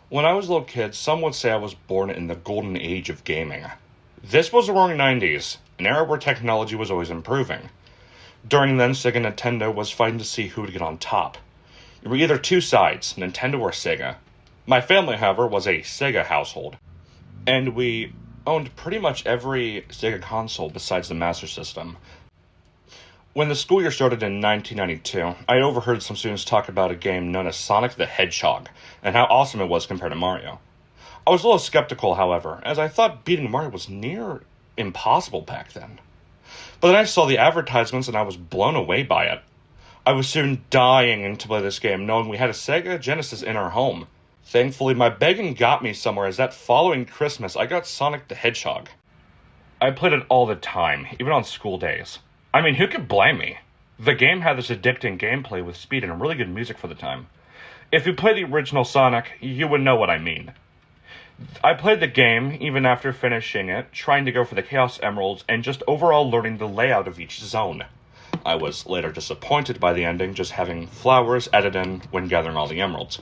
When I was a little kid, some would say I was born in the golden age of gaming. This was the roaring 90s, an era where technology was always improving. During then, Sega and Nintendo was fighting to see who would get on top. There were either two sides, Nintendo or Sega. My family, however, was a Sega household, and we owned pretty much every Sega console besides the Master System. When the school year started in 1992, I overheard some students talk about a game known as Sonic the Hedgehog, and how awesome it was compared to Mario. I was a little skeptical, however, as I thought beating Mario was near impossible back then. But then I saw the advertisements and I was blown away by it. I was soon dying to play this game, knowing we had a Sega Genesis in our home. Thankfully, my begging got me somewhere, as that following Christmas I got Sonic the Hedgehog. I played it all the time, even on school days. I mean, who could blame me? The game had this addicting gameplay with speed and really good music for the time. If you play the original Sonic, you would know what I mean. I played the game, even after finishing it, trying to go for the Chaos Emeralds, and just overall learning the layout of each zone. I was later disappointed by the ending, just having flowers added in when gathering all the emeralds.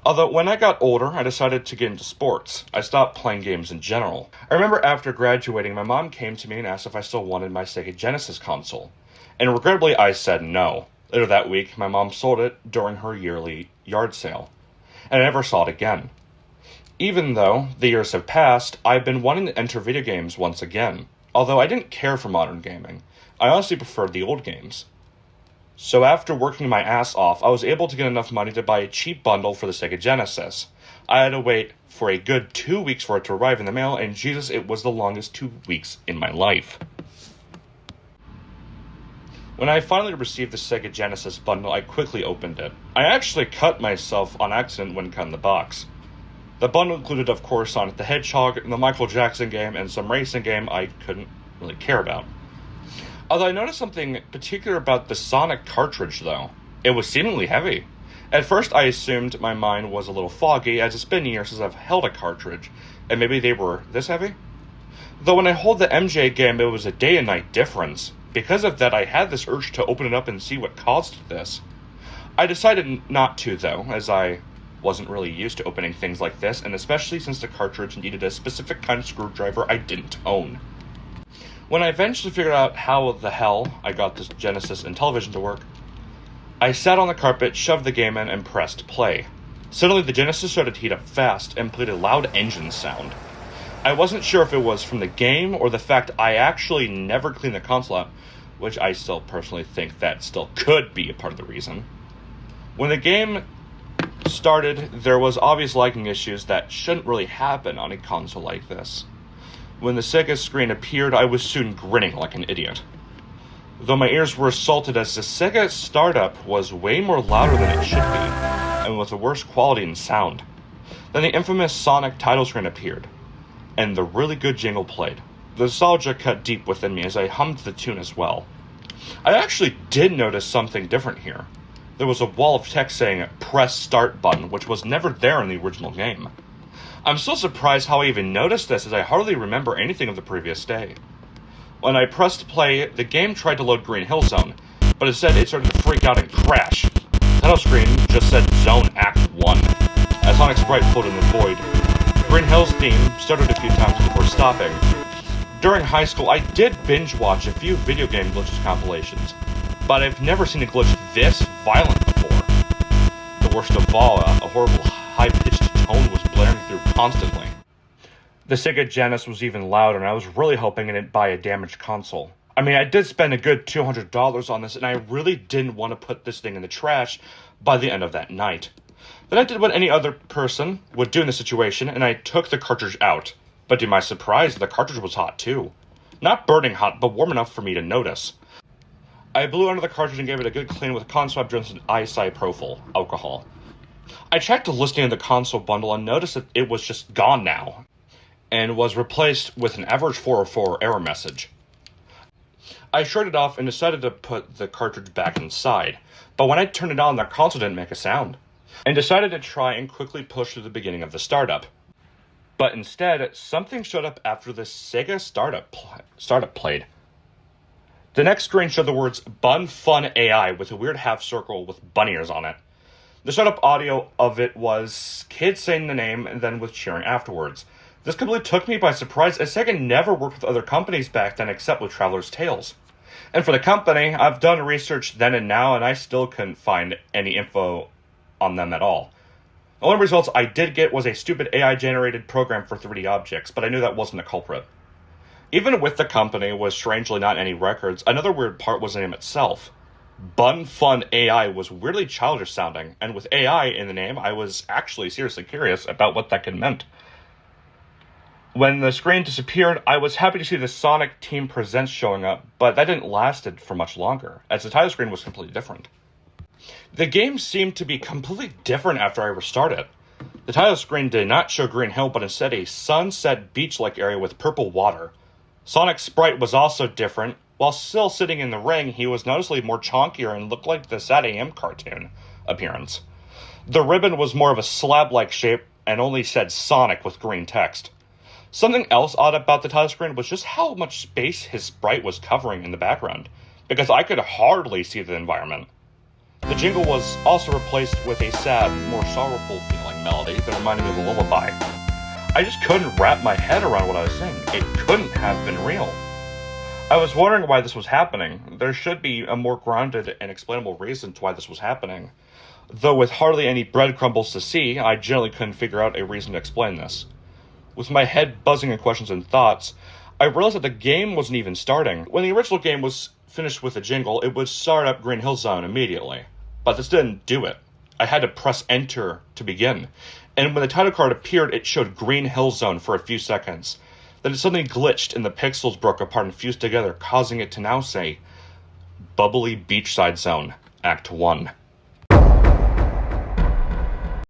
Although, when I got older, I decided to get into sports. I stopped playing games in general. I remember after graduating, my mom came to me and asked if I still wanted my Sega Genesis console. And regrettably, I said no. Later that week, my mom sold it during her yearly yard sale. And I never saw it again. Even though the years have passed, I've been wanting to enter video games once again. Although I didn't care for modern gaming, I honestly preferred the old games. So after working my ass off, I was able to get enough money to buy a cheap bundle for the Sega Genesis. I had to wait for a good 2 weeks for it to arrive in the mail, and Jesus, it was the longest 2 weeks in my life. When I finally received the Sega Genesis bundle, I quickly opened it. I actually cut myself on accident when cutting the box. The bundle included, of course, Sonic the Hedgehog, the Michael Jackson game, and some racing game I couldn't really care about. Although I noticed something particular about the Sonic cartridge, though. It was seemingly heavy. At first, I assumed my mind was a little foggy, as it's been years since I've held a cartridge, and maybe they were this heavy? Though when I hold the MJ game, it was a day and night difference. Because of that, I had this urge to open it up and see what caused this. I decided not to, though, as I wasn't really used to opening things like this, and especially since the cartridge needed a specific kind of screwdriver I didn't own. When I eventually figured out how the hell I got this Genesis and television to work, I sat on the carpet, shoved the game in, and pressed play. Suddenly, the Genesis started to heat up fast and played a loud engine sound. I wasn't sure if it was from the game or the fact I actually never cleaned the console out, which I still personally think that still could be a part of the reason. When the game started, there was obvious lagging issues that shouldn't really happen on a console like this. When the Sega screen appeared, I was soon grinning like an idiot. Though my ears were assaulted, as the Sega startup was way more louder than it should be, and with the worst quality in sound. Then the infamous Sonic title screen appeared, and the really good jingle played. The nostalgia cut deep within me as I hummed the tune as well. I actually did notice something different here. There was a wall of text saying, "Press Start" button, which was never there in the original game. I'm still surprised how I even noticed this, as I hardly remember anything of the previous day. When I pressed play, the game tried to load Green Hill Zone, but instead it started to freak out and crash. The title screen just said Zone Act 1, as Sonic's sprite floated in the void. Green Hill's theme started a few times before stopping. During high school, I did binge watch a few video game glitches compilations, but I've never seen a glitch this violent before. The worst of all, a horrible high-pitched tone was blaring through constantly. The Sega Genesis was even louder, and I was really hoping I didn't buy a damaged console. I mean, I did spend a good $200 on this, and I really didn't want to put this thing in the trash by the end of that night. Then I did what any other person would do in this situation, and I took the cartridge out. But to my surprise, the cartridge was hot too. Not burning hot, but warm enough for me to notice. I blew under the cartridge and gave it a good clean with a console and isopropyl alcohol. I checked the listing of the console bundle and noticed that it was just gone now, and was replaced with an average 404 error message. I shrugged it off and decided to put the cartridge back inside, but when I turned it on, the console didn't make a sound, and decided to try and quickly push through the beginning of the startup. But instead, something showed up after the Sega startup played. The next screen showed the words Bun Fun AI with a weird half circle with bunny ears on it. The startup audio of it was kids saying the name and then with cheering afterwards. This completely took me by surprise, as Sega never worked with other companies back then except with Traveler's Tales. And for the company, I've done research then and now, and I still couldn't find any info on them at all. The only results I did get was a stupid AI-generated program for 3D objects, but I knew that wasn't a culprit. Even with the company was strangely not any records, another weird part was the name itself. Bun Fun AI was weirdly childish sounding, and with AI in the name, I was actually seriously curious about what that could meant. When the screen disappeared, I was happy to see the Sonic Team Presents showing up, but that didn't last for much longer, as the title screen was completely different. The game seemed to be completely different after I restarted. The title screen did not show Green Hill, but instead a sunset beach-like area with purple water. Sonic's sprite was also different. While still sitting in the ring, he was noticeably more chonkier and looked like the Sad AM cartoon appearance. The ribbon was more of a slab-like shape and only said Sonic with green text. Something else odd about the title screen was just how much space his sprite was covering in the background, because I could hardly see the environment. The jingle was also replaced with a sad, more sorrowful feeling melody that reminded me of a lullaby. I just couldn't wrap my head around what I was saying. It couldn't have been real. I was wondering why this was happening. There should be a more grounded and explainable reason to why this was happening. Though with hardly any breadcrumbs to see, I generally couldn't figure out a reason to explain this. With my head buzzing in questions and thoughts, I realized that the game wasn't even starting. When the original game was finished with a jingle, it would start up Green Hill Zone immediately. But this didn't do it. I had to press enter to begin. And when the title card appeared, it showed Green Hill Zone for a few seconds. Then it suddenly glitched and the pixels broke apart and fused together, causing it to now say, Bubbly Beachside Zone, Act 1.